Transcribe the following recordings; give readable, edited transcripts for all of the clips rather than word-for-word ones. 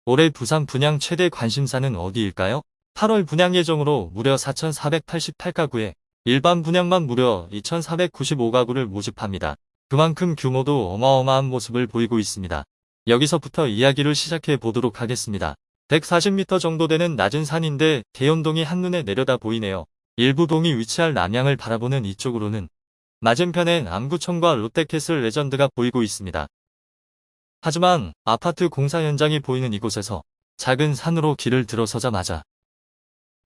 올해 부산 분양 최대 관심사는 어디일까요? 8월 분양 예정으로 무려 4,488가구에 일반 분양만 무려 2,495가구를 모집합니다. 그만큼 규모도 어마어마한 모습을 보이고 있습니다. 여기서부터 이야기를 시작해 보도록 하겠습니다. 140m 정도 되는 낮은 산인데 대연동이 한눈에 내려다 보이네요. 일부 동이 위치할 남양을 바라보는 이쪽으로는 맞은편엔 안구청과 롯데캐슬 레전드가 보이고 있습니다. 하지만 아파트 공사 현장이 보이는 이곳에서 작은 산으로 길을 들어서자마자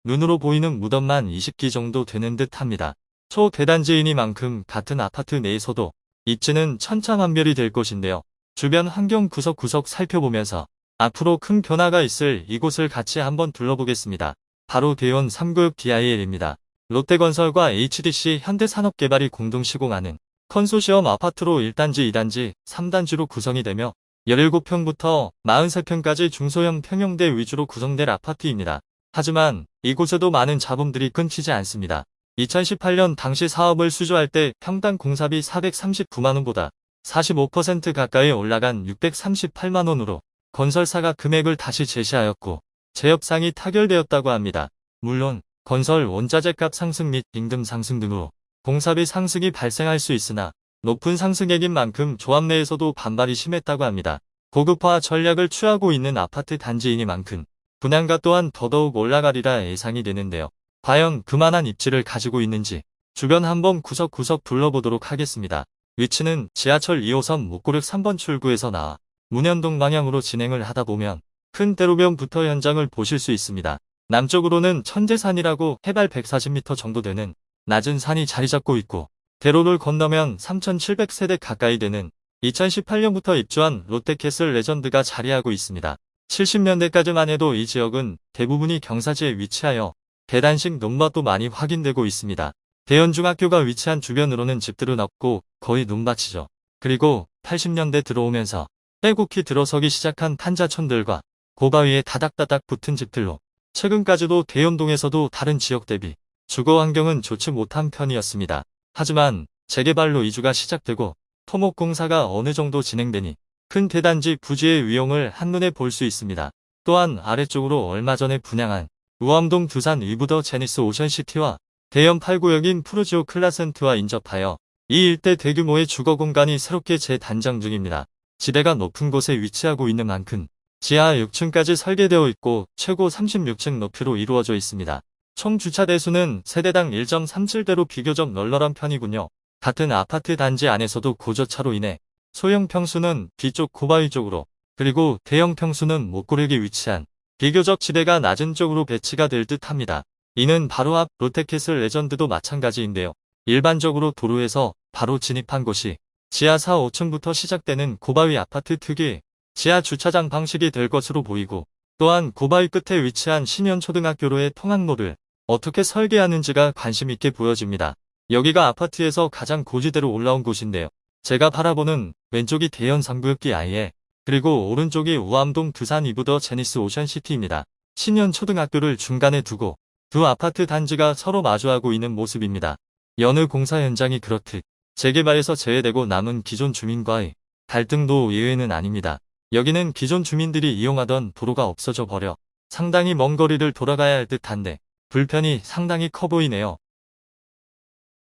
눈으로 보이는 무덤만 20기 정도 되는 듯 합니다. 초대단지이니만큼 같은 아파트 내에서도 입지는 천차만별이 될 것인데요. 주변 환경 구석구석 살펴보면서 앞으로 큰 변화가 있을 이곳을 같이 한번 둘러보겠습니다. 바로 대연 3구역 DIL입니다. 롯데건설과 HDC 현대산업개발이 공동 시공하는 컨소시엄 아파트로 1단지, 2단지, 3단지로 구성이 되며 17평부터 43평까지 중소형 평형대 위주로 구성될 아파트입니다. 하지만 이곳에도 많은 잡음들이 끊기지 않습니다. 2018년 당시 사업을 수주할 때 평당 공사비 439만원보다 45% 가까이 올라간 638만원으로 건설사가 금액을 다시 제시하였고 재협상이 타결되었다고 합니다. 물론 건설 원자재값 상승 및 임금 상승 등으로 공사비 상승이 발생할 수 있으나 높은 상승액인 만큼 조합 내에서도 반발이 심했다고 합니다. 고급화 전략을 취하고 있는 아파트 단지이니만큼 분양가 또한 더더욱 올라가리라 예상이 되는데요. 과연 그만한 입지를 가지고 있는지 주변 한번 구석구석 둘러보도록 하겠습니다. 위치는 지하철 2호선 목고륵 3번 출구에서 나와 문현동 방향으로 진행을 하다 보면 큰 대로변부터 현장을 보실 수 있습니다. 남쪽으로는 천재산이라고 해발 140m 정도 되는 낮은 산이 자리 잡고 있고 대로를 건너면 3,700세대 가까이 되는 2018년부터 입주한 롯데캐슬 레전드가 자리하고 있습니다. 70년대까지만 해도 이 지역은 대부분이 경사지에 위치하여 계단식 논밭도 많이 확인되고 있습니다. 대연중학교가 위치한 주변으로는 집들은 없고 거의 논밭이죠. 그리고 80년대 들어오면서 빼곡히 들어서기 시작한 탄자촌들과 고바위에 다닥다닥 붙은 집들로 최근까지도 대연동에서도 다른 지역 대비 주거 환경은 좋지 못한 편이었습니다. 하지만 재개발로 이주가 시작되고 토목공사가 어느 정도 진행되니 큰 대단지 부지의 위용을 한눈에 볼 수 있습니다. 또한 아래쪽으로 얼마 전에 분양한 우암동 두산 위브더 제니스 오션시티와 대연 8구역인 푸르지오 클라센트와 인접하여 이 일대 대규모의 주거 공간이 새롭게 재단장 중입니다. 지대가 높은 곳에 위치하고 있는 만큼 지하 6층까지 설계되어 있고 최고 36층 높이로 이루어져 있습니다. 총 주차 대수는 세대당 1.37대로 비교적 널널한 편이군요. 같은 아파트 단지 안에서도 고저차로 인해 소형 평수는 뒤쪽 고바위 쪽으로 그리고 대형 평수는 목고르기 위치한 비교적 지대가 낮은 쪽으로 배치가 될 듯 합니다. 이는 바로 앞 롯데캐슬 레전드도 마찬가지인데요. 일반적으로 도로에서 바로 진입한 곳이 지하 4, 5층부터 시작되는 고바위 아파트 특유의 지하 주차장 방식이 될 것으로 보이고 또한 고바위 끝에 위치한 신현초등학교로의 통학로를 어떻게 설계하는지가 관심있게 보여집니다. 여기가 아파트에서 가장 고지대로 올라온 곳인데요. 제가 바라보는 왼쪽이 대연 3구역 DIL 그리고 오른쪽이 우암동 두산 위브더 제니스 오션시티입니다. 신현초등학교를 중간에 두고 두 아파트 단지가 서로 마주하고 있는 모습입니다. 여느 공사 현장이 그렇듯 재개발에서 제외되고 남은 기존 주민과의 갈등도 예외는 아닙니다. 여기는 기존 주민들이 이용하던 도로가 없어져 버려 상당히 먼 거리를 돌아가야 할 듯한데 불편이 상당히 커 보이네요.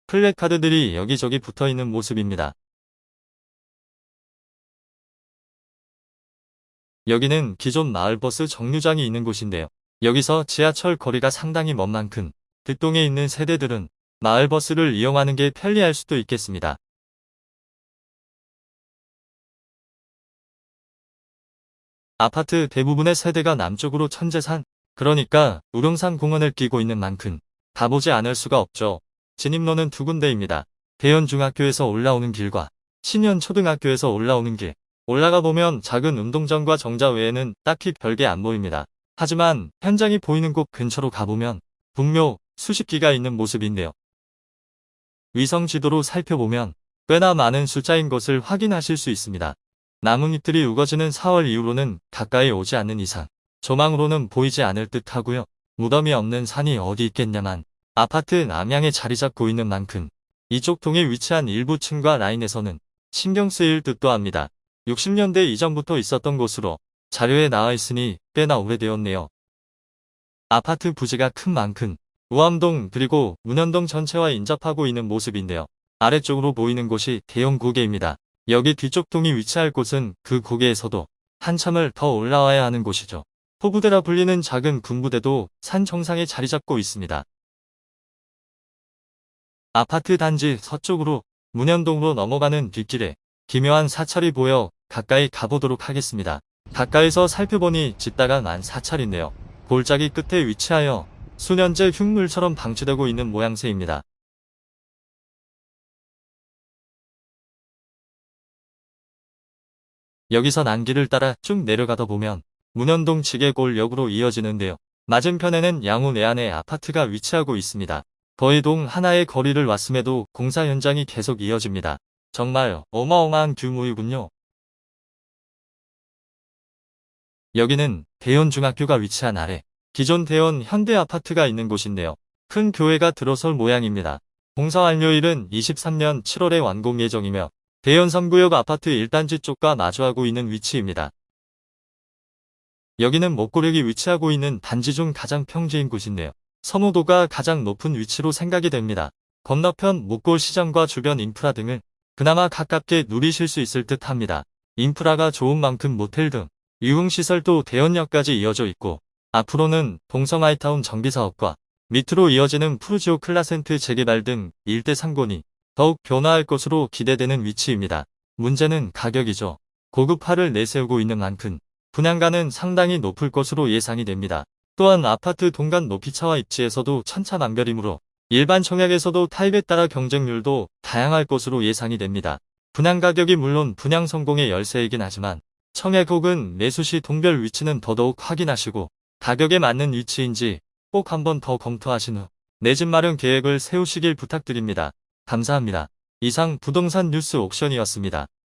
플래카드들이 여기저기 붙어있는 모습입니다. 여기는 기존 마을버스 정류장이 있는 곳인데요. 여기서 지하철 거리가 상당히 먼 만큼 뒷동에 있는 세대들은 마을버스를 이용하는 게 편리할 수도 있겠습니다. 아파트 대부분의 세대가 남쪽으로 천재산, 그러니까 우릉산 공원을 끼고 있는 만큼 가보지 않을 수가 없죠. 진입로는 두 군데입니다. 대연중학교에서 올라오는 길과 신현초등학교에서 올라오는 길. 올라가 보면 작은 운동장과 정자 외에는 딱히 별게 안 보입니다. 하지만 현장이 보이는 곳 근처로 가보면 분묘 수십 기가 있는 모습인데요. 위성 지도로 살펴보면 꽤나 많은 숫자인 것을 확인하실 수 있습니다. 나뭇잎들이 우거지는 4월 이후로는 가까이 오지 않는 이상 조망으로는 보이지 않을 듯 하고요. 무덤이 없는 산이 어디 있겠냐만 아파트 남향에 자리 잡고 있는 만큼 이쪽 동에 위치한 일부 층과 라인에서는 신경 쓰일 듯도 합니다. 60년대 이전부터 있었던 곳으로 자료에 나와 있으니 꽤나 오래되었네요. 아파트 부지가 큰 만큼 우암동 그리고 문현동 전체와 인접하고 있는 모습인데요. 아래쪽으로 보이는 곳이 대형 고개입니다. 여기 뒤쪽 동이 위치할 곳은 그 고개에서도 한참을 더 올라와야 하는 곳이죠. 포부대라 불리는 작은 군부대도 산 정상에 자리 잡고 있습니다. 아파트 단지 서쪽으로 문현동으로 넘어가는 뒷길에 기묘한 사찰이 보여 가까이 가보도록 하겠습니다. 가까이서 살펴보니 짓다가 사찰인데요. 골짜기 끝에 위치하여 수년째 흉물처럼 방치되고 있는 모양새입니다. 여기서 난길을 따라 쭉 내려가다 보면 문현동 지게골역으로 이어지는데요. 맞은편에는 양호 내안의 아파트가 위치하고 있습니다. 거의 동 하나의 거리를 왔음에도 공사 현장이 계속 이어집니다. 정말 어마어마한 규모이군요. 여기는 대연중학교가 위치한 아래 기존 대연 현대아파트가 있는 곳인데요. 큰 교회가 들어설 모양입니다. 공사 완료일은 23년 7월에 완공 예정이며 대연 3구역 아파트 1단지 쪽과 마주하고 있는 위치입니다. 여기는 목고력이 위치하고 있는 단지 중 가장 평지인 곳인데요. 선호도가 가장 높은 위치로 생각이 됩니다. 건너편 목골 시장과 주변 인프라 등을 그나마 가깝게 누리실 수 있을 듯 합니다. 인프라가 좋은 만큼 모텔 등 유흥시설도 대연역까지 이어져 있고 앞으로는 동성 아이타운 정비사업과 밑으로 이어지는 푸르지오 클라센트 재개발 등 일대 상권이 더욱 변화할 것으로 기대되는 위치입니다. 문제는 가격이죠. 고급화를 내세우고 있는 만큼 분양가는 상당히 높을 것으로 예상이 됩니다. 또한 아파트 동간 높이차와 입지에서도 천차만별이므로 일반 청약에서도 타입에 따라 경쟁률도 다양할 것으로 예상이 됩니다. 분양 가격이 물론 분양 성공의 열쇠이긴 하지만 청약 혹은 매수 시 동별 위치는 더더욱 확인하시고 가격에 맞는 위치인지 꼭 한번 더 검토하신 후 내 집 마련 계획을 세우시길 부탁드립니다. 감사합니다. 이상 부동산 뉴스 옥션이었습니다.